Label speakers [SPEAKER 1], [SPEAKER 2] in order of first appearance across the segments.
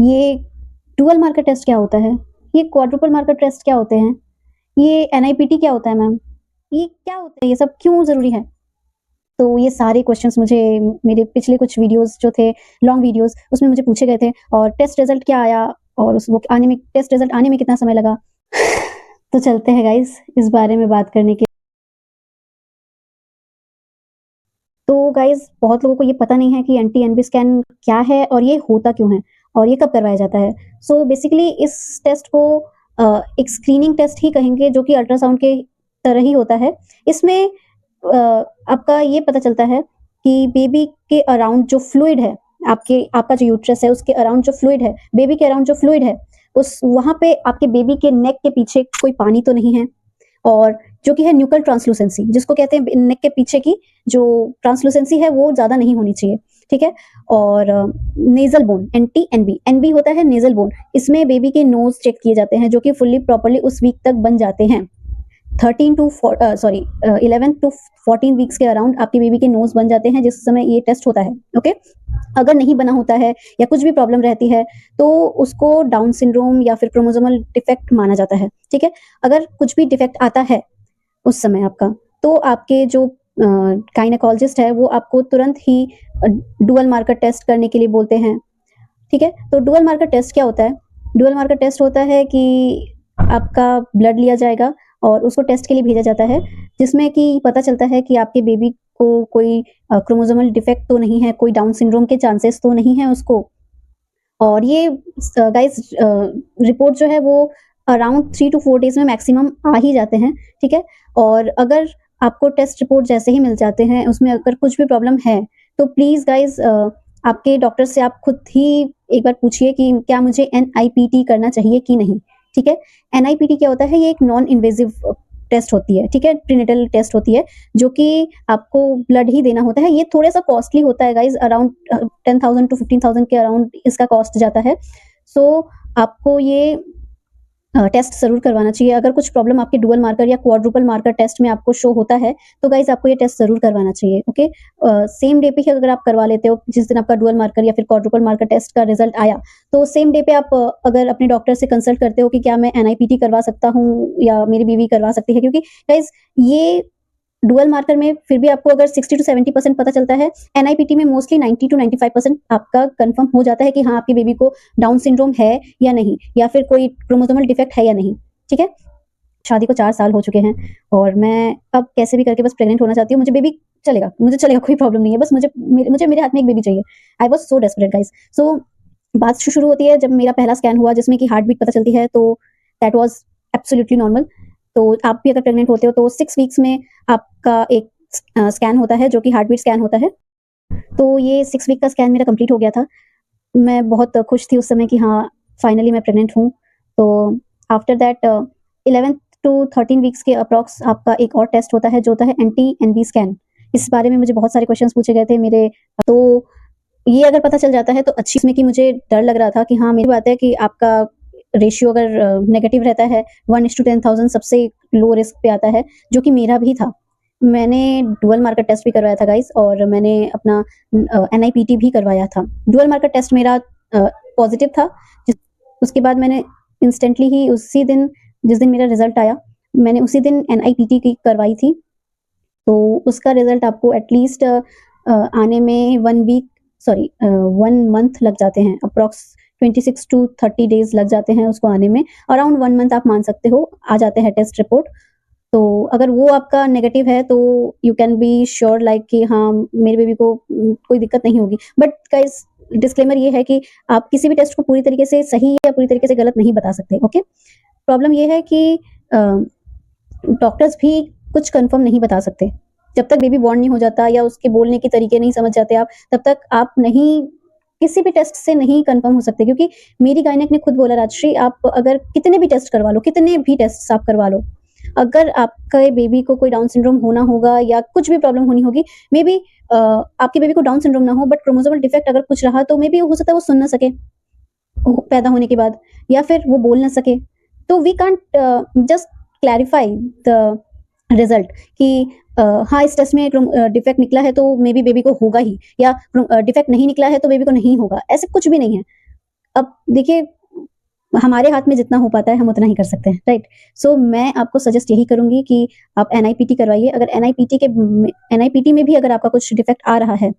[SPEAKER 1] ये dual marker test क्या होता है? ये क्वाड्रुपल मार्कर टेस्ट क्या होते हैं? ये एनआईपीटी क्या होता है मैम? ये क्या होता है? ये सब क्यों ज़रूरी है? तो ये सारे क्वेश्चंस मुझे मेरे पिछले कुछ वीडियोज़ जो थे, लॉन्ग वीडियोज़, उसमें मुझे पूछे गए थे और टेस्ट रिज़ल्ट क्या आया और उस वो आने में टेस्ट रिज़ल्ट आने में कितना समय लगा? तो चलते हैं गाइज़ इस बारे में बात करने के। तो गाइज़ बहुत लोगों को ये पता नहीं है कि एंटी-एनबी स्कैन क्या है और ये होता क्यों है और ये कब करवाया जाता है। सो बेसिकली इस टेस्ट को एक स्क्रीनिंग टेस्ट ही कहेंगे जो कि अल्ट्रासाउंड के तरह ही होता है। इसमें आपका ये पता चलता है कि बेबी के अराउंड जो फ्लूइड है, आपका जो यूट्रस है उसके अराउंड जो फ्लूइड है, बेबी के अराउंड जो फ्लूइड है, उस वहाँ पे आपके बेबी के नेक के पीछे कोई पानी तो नहीं है और जो कि है न्यूकल ट्रांसलूसेंसी जिसको कहते हैं नेक के पीछे की जो ट्रांसलूसेंसी है वो ज़्यादा नहीं होनी चाहिए, ठीक है? और नेज़ल बोन एनटी-एनबी, एनबी होता है नेज़ल बोन, इसमें बेबी के नोज़ चेक किए जाते हैं जो कि फुल्ली प्रॉपर्ली उस वीक तक बन जाते हैं। 11 टू 14 वीक्स के अराउंड आपके बेबी के नोज़ बन जाते हैं जिस समय ये टेस्ट होता है, ओके? अगर नहीं बना होता है या कुछ भी प्रॉब्लम रहती है तो उसको डाउन सिंड्रोम या फिर क्रोमोसोमल डिफेक्ट माना जाता है, ठीक है? अगर कुछ भी डिफेक्ट आता है उस समय आपका, तो आपके जो गायनेकोलॉजिस्ट है वो आपको तुरंत ही डुअल मार्कर टेस्ट करने के लिए बोलते हैं, ठीक है? तो डुअल मार्कर टेस्ट क्या होता है? डुअल मार्कर टेस्ट होता है कि आपका ब्लड लिया जाएगा और उसको टेस्ट के लिए भेजा जाता है, जिसमें कि पता चलता है कि आपके बेबी को कोई क्रोमोसोमल डिफेक्ट तो नहीं है, कोई डाउन सिंड्रोम के चांसेस तो नहीं है उसको। और ये गाइस रिपोर्ट जो है वो अराउंड 3 टू 4 डेज़ में मैक्सिमम आ ही जाते हैं, ठीक है? और अगर आपको टेस्ट रिपोर्ट जैसे ही मिल जाते हैं, उसमें अगर कुछ भी प्रॉब्लम है, तो प्लीज़ गाइस आपके डॉक्टर से आप खुद ही एक बार पूछिए कि क्या मुझे एनआईपीटी करना चाहिए कि नहीं, ठीक है? एनआईपीटी क्या होता है? ये एक नॉन इन्वेसिव टेस्ट होती है, ठीक है? प्रीनेटल टेस्ट होती है, जो कि आपको ब्लड ही देना होता है। ये थोड़ा-सा कॉस्टली होता है गाइस, अराउंड 10,000 टू 15,000 के अराउंड इसका कॉस्ट जाता है। सो आपको ये टेस्ट ज़रूर करवाना चाहिए। अगर कुछ प्रॉब्लम आपके डुअल मार्कर या क्वाड्रुपल मार्कर टेस्ट में आपको शो होता है, तो गाइस आपको ये टेस्ट ज़रूर करवाना चाहिए, ओके? सेम डे पे ही अगर आप करवा लेते हो, जिस दिन आपका डुअल मार्कर या फिर क्वाड्रुपल मार्कर टेस्ट का रिज़ल्ट आया, तो सेम डे पे आप अगर अपने डॉक्टर से कंसल्ट करते हो कि क्या मैं एनआईपीटी करवा सकता हूँ या मेरी बीवी करवा सकती है, क्योंकि गाइस ये डुअल मार्कर में फिर भी आपको अगर 60 टू 70% पता चलता है, एनआईपीटी में मोस्टली 90 टू 95% आपका कंफर्म हो जाता है कि हाँ, आपकी बेबी को डाउन सिंड्रोम है या नहीं, या फिर कोई क्रोमोसोमल डिफेक्ट है या नहीं, ठीक है? शादी को 4 साल हो चुके हैं और मैं अब कैसे भी करके बस प्रेग्नेंट होना चाहती हूँ। मुझे चलेगा, कोई प्रॉब्लम नहीं है। बस मुझे मेरे हाथ में एक बेबी चाहिए। I was so desperate guys. So बात शुरू होती है जब मेरा पहला स्कैन हुआ जिसमें कि हार्ट बीट पता चलती है, तो दैट वाज़ एब्सोल्यूटली नॉर्मल। तो आप भी अगर प्रेग्नेंट होते हो तो 6 वीक्स में आपका एक स्कैन होता है जो कि हार्ट बीट स्कैन होता है। तो ये 6 वीक का स्कैन मेरा कंप्लीट हो गया था। मैं बहुत खुश थी उस समय कि हाँ, फाइनली मैं प्रेग्नेंट हूँ। तो आफ्टर दैट 11 टू 13 वीक्स के अप्रॉक्स आपका एक और टेस्ट होता है जो होता है एंटी-एनबी स्कैन। इस बारे में मुझे बहुत सारे क्वेश्चंस पूछे गए थे मेरे, तो ये अगर पता चल जाता है तो अच्छी, इसमें कि मुझे डर लग रहा था कि हाँ, मेरी बात है कि आपका रेशियो अगर नेगेटिव रहता है 1:10,000 सबसे लो रिस्क पे आता है, जो कि मेरा भी था। मैंने डुअल मार्कर टेस्ट भी करवाया था गाइस और मैंने अपना एनआईपीटी भी करवाया था। डुअल मार्कर टेस्ट मेरा पॉजिटिव था। उसके बाद मैंने इंस्टेंटली ही उसी दिन, जिस दिन मेरा रिजल्ट आया, मैंने उसी दिन एनआईपीटी की करवाई थी। तो उसका रिजल्ट आपको एटलीस्ट आने में 1 मंथ लग जाते हैं, अप्रॉक्स 26 टू 30 डेज लग जाते हैं उसको आने में। अराउंड 1 मंथ आप मान सकते हो, आ जाते हैं टेस्ट रिपोर्ट। तो अगर वो आपका नेगेटिव है तो you can be sure like कि हाँ, मेरे बेबी को कोई दिक्कत नहीं होगी। बट गाइस डिस्क्लेमर ये है कि आप किसी भी टेस्ट को पूरी तरीके से सही या पूरी तरीके से गलत नहीं बता सकते, ओके? प्रॉब्लम ये है कि डॉक्टर्स भी कुछ कंफर्म नहीं बता सकते। जब तक बेबी बॉर्न नहीं हो जाता या उसके बोलने के तरीके नहीं समझ जाते आप, तब तक आप नहीं, किसी भी टेस्ट से नहीं कंफर्म हो सकते। क्योंकि मेरी गायनेक ने खुद बोला, राजश्री आप अगर कितने भी टेस्ट करवा लो, कितने भी टेस्ट आप करवा लो, अगर आपके बेबी को कोई डाउन सिंड्रोम होना होगा या कुछ भी प्रॉब्लम होनी होगी, मे बी आपके बेबी को डाउन सिंड्रोम ना हो बट क्रोमोसोमल डिफेक्ट अगर कुछ रहा तो मे बी हो सकता है वो सुन ना सके पैदा होने के बाद, या फिर वो बोल ना सके। तो we can't just clarify the result कि हाँ, इस टेस्ट में डिफेक्ट निकला है तो मे बी बेबी को होगा ही, या डिफेक्ट नहीं निकला है तो बेबी को नहीं होगा, ऐसे कुछ भी नहीं है। अब देखिए, हमारे हाथ में जितना हो पाता है हम उतना ही कर सकते हैं, राइट? सो मैं आपको सजेस्ट यही करूंगी कि आप एनआईपीटी करवाइए। अगर एनआईपीटी में भी अगर आपका कुछ डिफेक्ट आ रहा है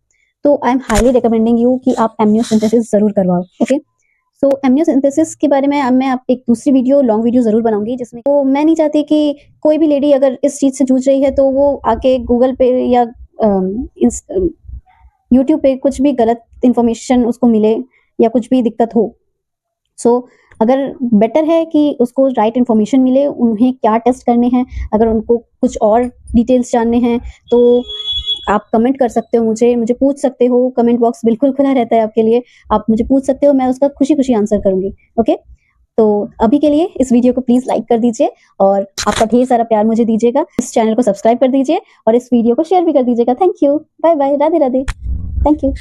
[SPEAKER 1] तो I am highly recommending you कि आप एमनियोसिंथेसिस जरूर करवाओ। ओके, सो एमनियोसिंथेसिस के बारे में अब मैं आप एक दूसरी वीडियो, लॉन्ग वीडियो जरूर बनाऊंगी, जिसमें तो मैं नहीं चाहती कि कोई भी लेडी अगर इस चीज से जूझ रही है तो वो आके गूगल पे या यूट्यूब पे कुछ भी गलत इंफॉर्मेशन उसको मिले या कुछ भी दिक्कत हो। सो अगर बेटर है कि उसको राइट इन्फॉर्मेशन मिले, उन्हें क्या टेस्ट करने हैं, अगर उनको कुछ और डिटेल्स जानने हैं तो आप कमेंट कर सकते हो, मुझे पूछ सकते हो। कमेंट बॉक्स बिल्कुल खुला रहता है आपके लिए, आप मुझे पूछ सकते हो, मैं उसका खुशी खुशी आंसर करूंगी। ओके, तो अभी के लिए इस वीडियो को प्लीज लाइक कर दीजिए और आपका ढेर सारा प्यार मुझे दीजिएगा। इस चैनल को सब्सक्राइब कर दीजिए और इस वीडियो को शेयर भी कर दीजिएगा। Thank you, bye bye, Radhe Radhe, thank you.